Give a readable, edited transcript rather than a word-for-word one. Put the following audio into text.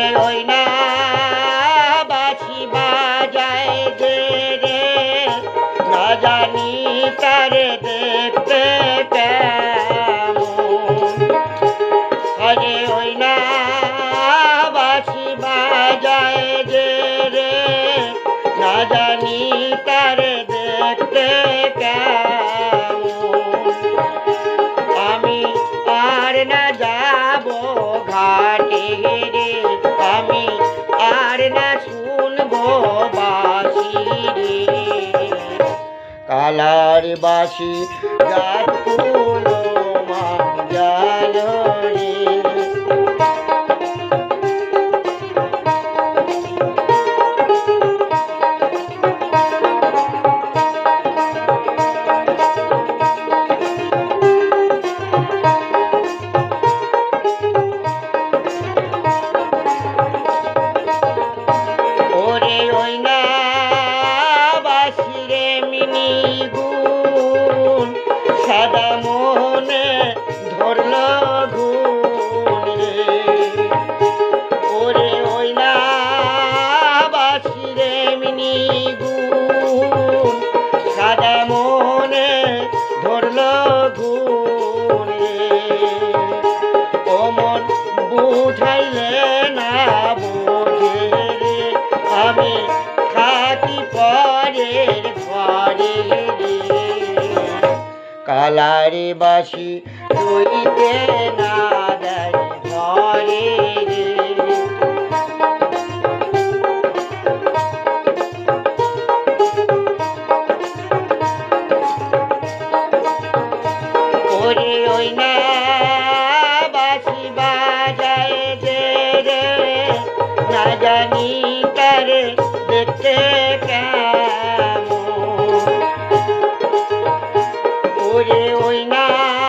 ওরে ওই না বাঁশি বাজায় যে রে, না জানি তারে দেখতে কেমন। আরে ওই না বাঁশি বাজায় যে রে, না জানি তারে দেখতে কেমন। আমি আর না যাব ঘাটে রে, আমি আর না শুনবো বাঁশি রে। কালার বাঁশি গাছগুলো মাঞ্জাল রে। ওরে ওই না বাঁশি রে মিনি গুণ, সাদা মনে ধরল গুণ রে। ওরে ওই না বাঁশি রে মিনি গুণ, সাদা মনে ধরল গুণ রে। ও মন বুঝাইলে না বোঝে রে, আমি থাকি পরের ঘরে রে। কালারে বাঁশি রইতে না